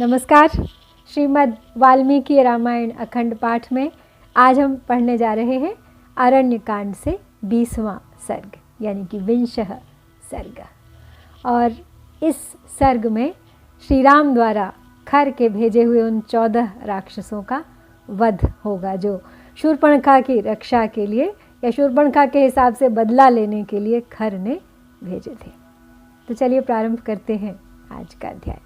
नमस्कार। श्रीमद् वाल्मीकि रामायण अखंड पाठ में आज हम पढ़ने जा रहे हैं आरण्य कांड से 20वां सर्ग यानी कि विंशः सर्ग। और इस सर्ग में श्री राम द्वारा खर के भेजे हुए उन 14 राक्षसों का वध होगा जो शूर्पणखा की रक्षा के लिए या शूर्पणखा के हिसाब से बदला लेने के लिए खर ने भेजे थे। तो चलिए प्रारंभ करते हैं आज का अध्याय।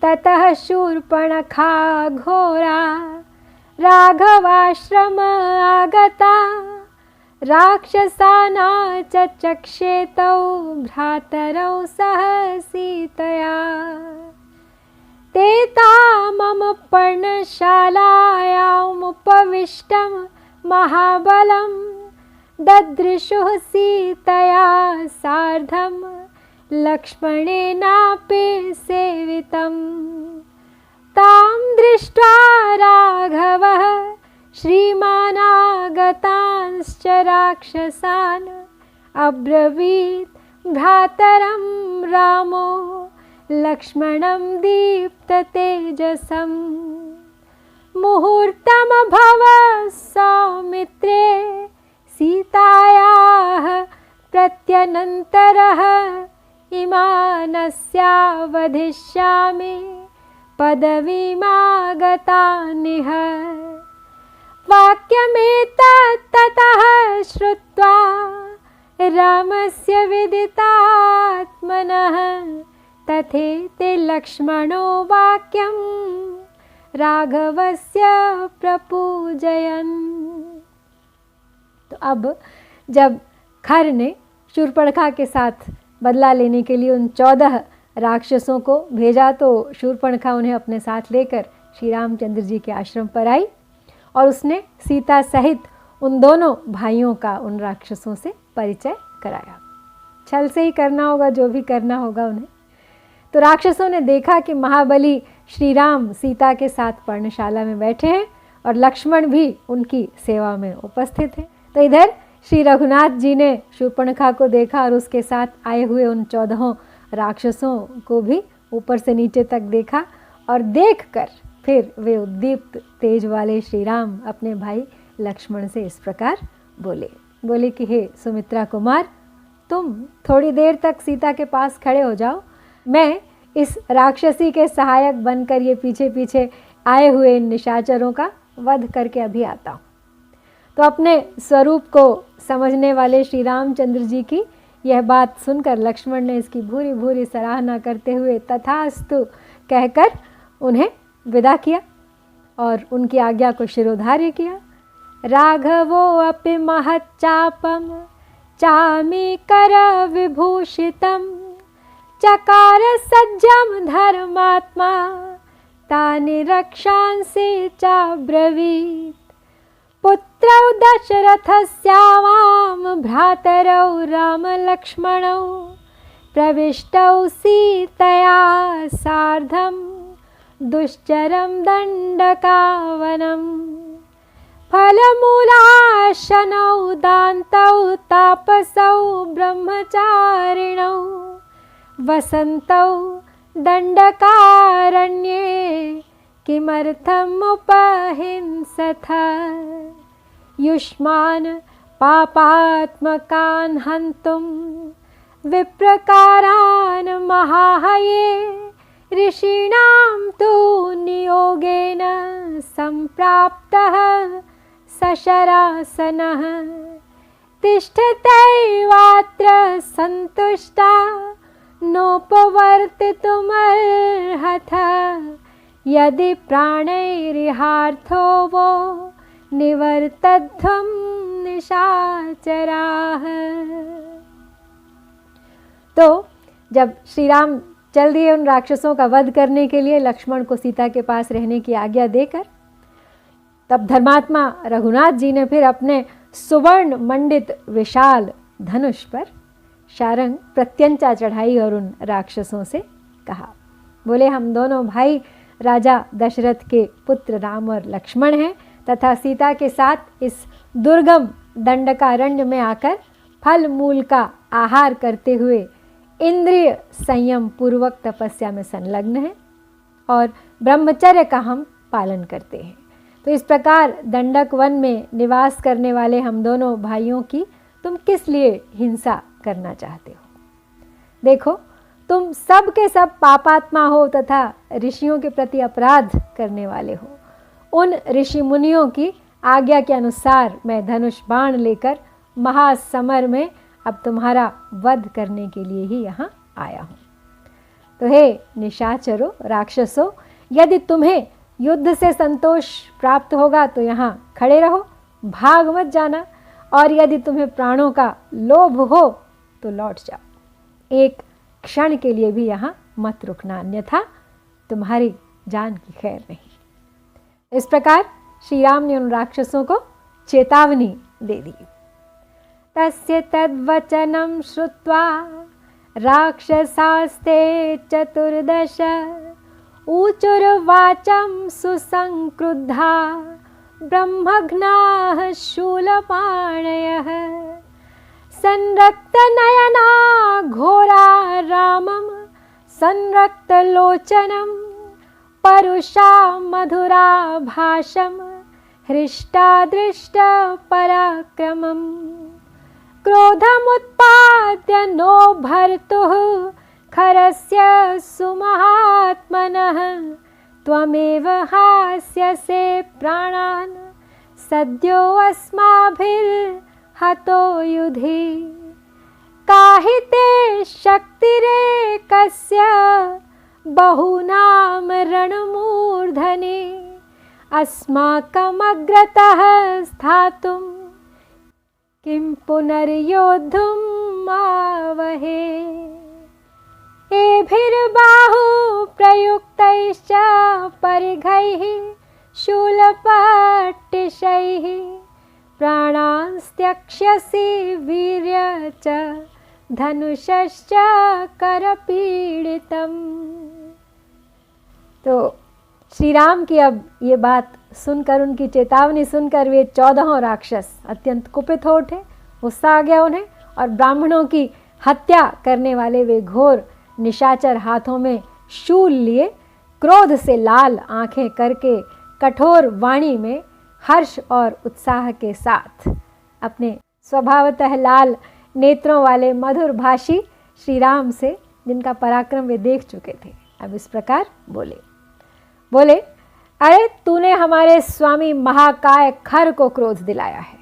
ततः शूर्पणखा घोरा राघवाश्रम आगता राक्षसाना चक्षेतौ भ्रातरौ सह सीतया ते तामम पर्णशालायामुपविष्टं महाबलं ददृशुः सीतया सार्धं लक्ष्मणेनापि सेवितं तां दृष्ट्वा राघवः श्रीमानागतांश्च राक्षसान् अब्रवीत् भ्रातरं रामो लक्ष्मणं दीप्ततेजसं मुहूर्तमभव सौमित्रे सीतायाः प्रत्यनन्तरः इमानस्या वधिष्यामि पदवीमागतानिह वाक्यमेतत्ततः श्रुत्वा रामस्य विदितात्मनः तथेति लक्ष्मणो वाक्यं राघवस्य प्रपूजयन्। तो अब जब खर ने शूर्पणखा के साथ बदला लेने के लिए उन 14 राक्षसों को भेजा तो शूर्पणखा उन्हें अपने साथ लेकर श्री रामचंद्र जी के आश्रम पर आई और उसने सीता सहित उन दोनों भाइयों का उन राक्षसों से परिचय कराया। छल से ही करना होगा जो भी करना होगा उन्हें। तो राक्षसों ने देखा कि महाबली श्री राम सीता के साथ पर्णशाला में बैठे हैं और लक्ष्मण भी उनकी सेवा में उपस्थित हैं। तो इधर श्री रघुनाथ जी ने शूर्पणखा को देखा और उसके साथ आए हुए उन 14 राक्षसों को भी ऊपर से नीचे तक देखा और देखकर फिर वे उद्दीप्त तेज वाले श्री राम अपने भाई लक्ष्मण से इस प्रकार बोले कि हे सुमित्रा कुमार, तुम थोड़ी देर तक सीता के पास खड़े हो जाओ, मैं इस राक्षसी के सहायक बनकर ये पीछे पीछे आए हुए इन निशाचरों का वध करके अभी आता हूँ। तो अपने स्वरूप को समझने वाले श्री रामचंद्र जी की यह बात सुनकर लक्ष्मण ने इसकी भूरी भूरी सराहना करते हुए तथास्तु कहकर उन्हें विदा किया और उनकी आज्ञा को शिरोधार्य किया। राघवो अपि महच्चापम चामीकर विभूषितम चकार सज्जम धर्मात्मा तानि रक्षांसि चाब्रवीत् पुत्रौ दशरथस्यावां भ्रातरौ रामलक्ष्मणौ प्रविष्टौ सीतया सार्धं दुश्चरं दण्डकावनं फलमूलाशनौ दान्तौ तापसौ ब्रह्मचारिणौ वसन्तौ दण्डकारण्ये किमर्थमुपहिंसथ युष्मान् पापात्मकान् हन्तुं विप्रकारान् महाहये ऋषीणां तु नियोगेन सम्प्राप्तः सशरासनः तिष्ठतैवात्र सन्तुष्टा नोपवर्तितुमर्हथ यदि प्राणैरिहार्थो वो निवर्तध्वं निशाचराः। तो जब श्री राम चल दिए उन राक्षसों का वध करने के लिए लक्ष्मण को सीता के पास रहने की आज्ञा देकर, तब धर्मात्मा रघुनाथ जी ने फिर अपने सुवर्ण मंडित विशाल धनुष पर शारंग प्रत्यंचा चढ़ाई और उन राक्षसों से कहा, बोले हम दोनों भाई राजा दशरथ के पुत्र राम और लक्ष्मण हैं तथा सीता के साथ इस दुर्गम दंडकारण्य में आकर फल मूल का आहार करते हुए इंद्रिय संयम पूर्वक तपस्या में संलग्न है। और ब्रह्मचर्य का हम पालन करते हैं। तो इस प्रकार दंडक वन में निवास करने वाले हम दोनों भाइयों की तुम किस लिए हिंसा करना चाहते हो? देखो, तुम सब के सब पापात्मा हो तथा ऋषियों के प्रति अपराध करने वाले हो। उन ऋषि मुनियों की आज्ञा के अनुसार मैं धनुष बाण लेकर महासमर में अब तुम्हारा वध करने के लिए ही यहाँ आया हूँ। तो हे निशाचरों, राक्षसों, यदि तुम्हें युद्ध से संतोष प्राप्त होगा तो यहाँ खड़े रहो, भाग मत जाना, और यदि तुम्हें प्राणों का लोभ हो तो लौट जाओ, एक क्षण के लिए भी यहाँ मत रुकना, अन्यथा तुम्हारी जान की खैर नहीं। इस प्रकार श्री राम ने उन राक्षसों को चेतावनी दे दी। तस्य तद्वचनं श्रुत्वा राक्षसास्ते चतुर्दश ऊचुर्वाचं सुसंक्रुद्धा ब्रह्मघ्नाः शूलपाणयः संरक्तनयना घोरा रामं संरक्तलोचनं परुषा मधुरा भाषं हृष्टा दृष्टा पराक्रमम् क्रोधमुत्पाद्य नो भर्तुः खरस्य सुमहात्मनः त्वमेव हास्यसे प्राणान् सद्यो अस्माभिर्हतो युधि काहिते शक्तिरेकस्य बहूनां रणमूर्धनि अस्माकमग्रतः स्थातुं किं पुनर्योद्धुम् आवहे एभिर्बाहु प्रयुक्तैश्च परिघैः शूलपट्टिशैः प्राणांस्त्यक्ष्यसि वीर्य च धनुषश्च करपीडितम्। तो श्री राम की अब ये बात सुनकर, उनकी चेतावनी सुनकर वे 14 राक्षस अत्यंत कुपित हो उठे, गुस्सा आ गया उन्हें, और ब्राह्मणों की हत्या करने वाले वे घोर निशाचर हाथों में शूल लिए, क्रोध से लाल आंखें करके, कठोर वाणी में हर्ष और उत्साह के साथ अपने स्वभावतः लाल नेत्रों वाले मधुर भाषी श्री राम से, जिनका पराक्रम वे देख चुके थे, अब इस प्रकार बोले, अरे तूने हमारे स्वामी महाकाय खर को क्रोध दिलाया है,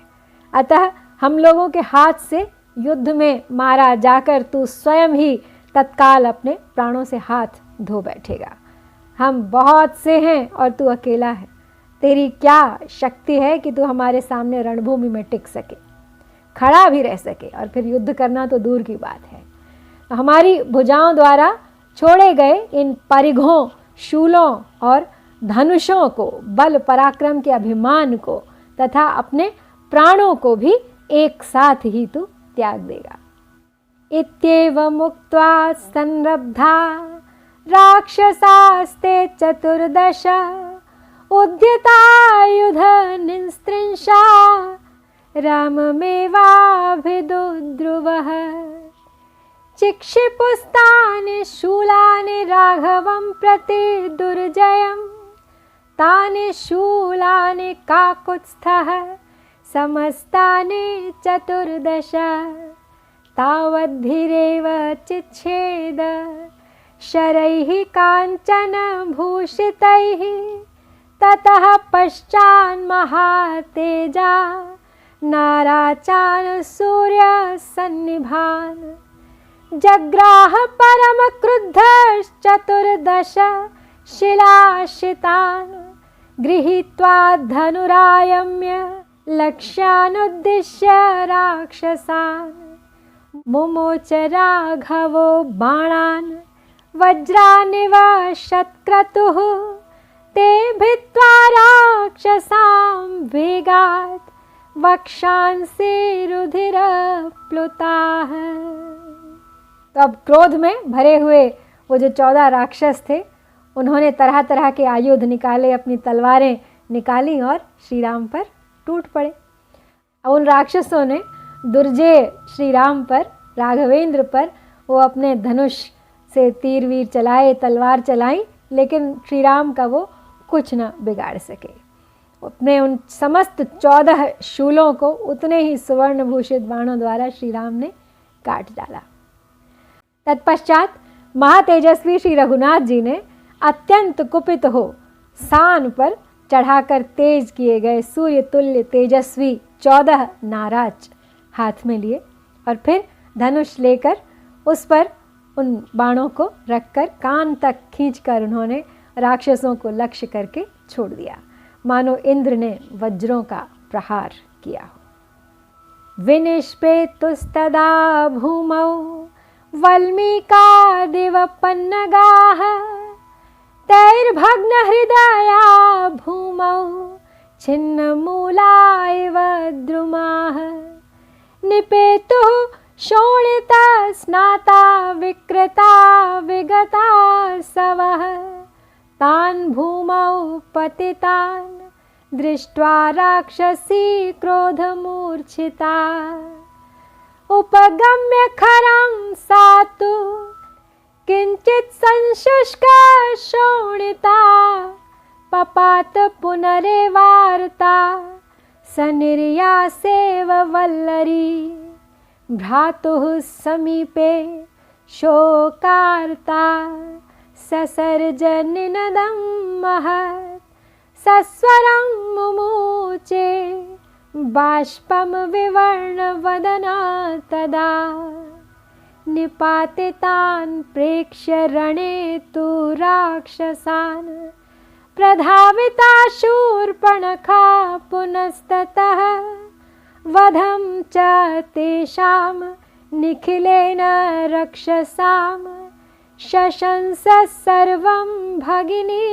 अतः हम लोगों के हाथ से युद्ध में मारा जाकर तू स्वयं ही तत्काल अपने प्राणों से हाथ धो बैठेगा। हम बहुत से हैं और तू अकेला है, तेरी क्या शक्ति है कि तू हमारे सामने रणभूमि में टिक सके, खड़ा भी रह सके, और फिर युद्ध करना तो दूर की बात है। तो हमारी भुजाओं द्वारा छोड़े गए इन परिघों, शूलों और धनुषों को, बल पराक्रम के अभिमान को तथा अपने प्राणों को भी एक साथ ही तू त्याग देगा। इत्येवम् मुक्त्वा संरब्धा राक्षसास्ते चतुर्दश उद्यतायुध निस्त्रिंशा राममेवाभिदुद्रुवः चिक्षिपुस्तानि शूलानि राघवं प्रति दुर्जयं तानि शूलानि काकुत्स्थः समस्तानि चतुर्दश तावद्भिरेव चिच्छेद शरैः काञ्चन भूषितैः ततः पश्चान्महातेजा नाराचान सूर्य सन्निभान जग्राह परम क्रुद्धश्चतुर्दश शिलाशितान गृहीत्वा धनुरायम्य लक्ष्यानुद्दिश्य राक्षसान् मुमोच राघवो बाणान् वज्रानिव शतक्रतुः ते भित्त्वा राक्षसां वेगात् वक्षांसि रुधिरप्लुताः। तो अब क्रोध में भरे हुए वो जो 14 राक्षस थे, उन्होंने तरह तरह के आयुध निकाले, अपनी तलवारें निकाली और श्री राम पर टूट पड़े। उन राक्षसों ने दुर्जय श्री राम पर, राघवेंद्र पर वो अपने धनुष से तीर वीर चलाए, तलवार चलाई, लेकिन श्री राम का वो कुछ न बिगाड़ सके। अपने उन समस्त 14 शूलों को उतने ही सुवर्ण भूषित बाणों द्वारा श्री राम ने काट डाला। तत्पश्चात महातेजस्वी श्री रघुनाथ जी ने अत्यंत कुपित हो सान पर चढ़ाकर तेज किए गए सूर्य तुल्य तेजस्वी 14 नाराज हाथ में लिए और फिर धनुष लेकर उस पर उन बाणों को रखकर कान तक खींचकर उन्होंने राक्षसों को लक्ष्य करके छोड़ दिया, मानो इंद्र ने वज्रों का प्रहार किया हो। विनिष्पेतुस्तदा भूमौ वल्मीकादिव पन्नगाः तैर्भग्न हृदया भूमौ छिन्नमूला इव द्रुमाः निपेतुः शोणिता स्नाता विकृता विगता सवः तान् भूमौ पतितान् दृष्ट्वा राक्षसी क्रोधमूर्छिता उपगम्य खरं सातु किंचित संशुष्का शोणिता पपात पुनरेवार्ता सनिर्यासेव वल्लरी भ्रातुः समीपे शोकार्ता ससर्ज निनदं महत् सस्वरं मुमुचे बाष्पं विवर्ण वदना तदा निपातितान् प्रेक्ष्य रणे तु राक्षसान् प्रधाविता शूर्पणखा पुनस्ततः वधं च तेषां निखिलेन रक्षसां शशंस सर्वं भगिनी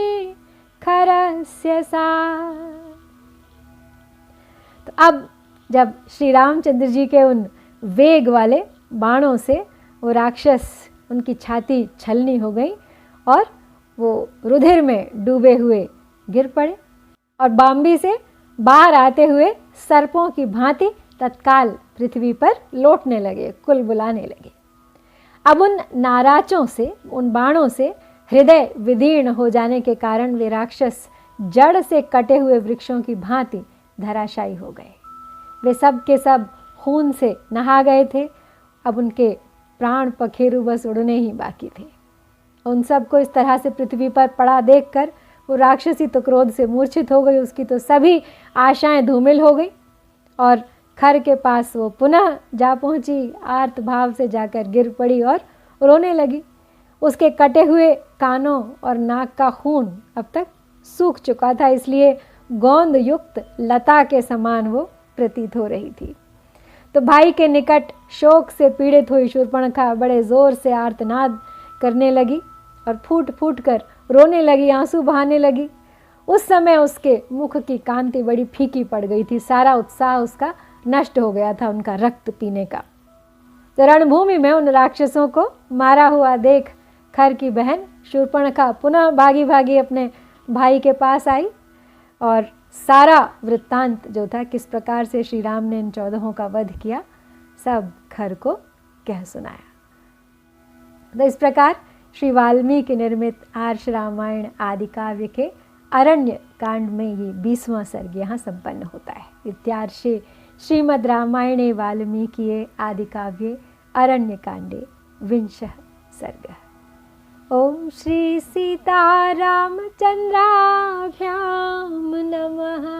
खरस्य सा। तो अब जब श्री रामचंद्र जी के उन वेग वाले बाणों से वो राक्षस उनकी छाती छलनी हो गई और वो रुधिर में डूबे हुए गिर पड़े और बाम्बी से बाहर आते हुए सर्पों की भांति तत्काल पृथ्वी पर लौटने लगे, कुल बुलाने लगे। अब उन नाराजों से, उन बाणों से हृदय विदीर्ण हो जाने के कारण वे राक्षस जड़ से कटे हुए वृक्षों की भांति धराशायी हो गए। वे सब के सब खून से नहा गए थे। अब उनके प्राण पखेरु बस उड़ने ही बाकी थे। उन सबको इस तरह से पृथ्वी पर पड़ा देखकर वो राक्षसी तो क्रोध से मूर्छित हो गई, उसकी तो सभी आशाएं धूमिल हो गई और खर के पास वो पुनः जा पहुंची, आर्त भाव से जाकर गिर पड़ी और रोने लगी। उसके कटे हुए कानों और नाक का खून अब तक सूख चुका था, इसलिए गोंद युक्त लता के समान वो प्रतीत हो रही थी। तो भाई के निकट शोक से पीड़ित हुई शूर्पणखा बड़े जोर से आर्तनाद करने लगी और फूट फूट कर रोने लगी, आंसू बहाने लगी। उस समय उसके मुख की कांति बड़ी फीकी पड़ गई थी, सारा उत्साह उसका नष्ट हो गया था उनका रक्त पीने का। तो रणभूमि में उन राक्षसों को मारा हुआ देख खर की बहन शूर्पणखा पुनः भागी भागी अपने भाई के पास आई और सारा वृत्तांत जो था, किस प्रकार से श्री राम ने इन 14 का वध किया, सब खर को कह सुनाया। तो इस प्रकार श्री वाल्मीकि निर्मित आर्ष रामायण आदि काव्य के अरण्य कांड में ये 20वां सर्ग यहाँ संपन्न होता है। इत्यार्षे श्रीमद् रामायणे वाल्मीकिये आदि काव्ये अरण्य कांडे 20 सर्ग। ओम श्री सीतारामचंद्राभ्याम नमः।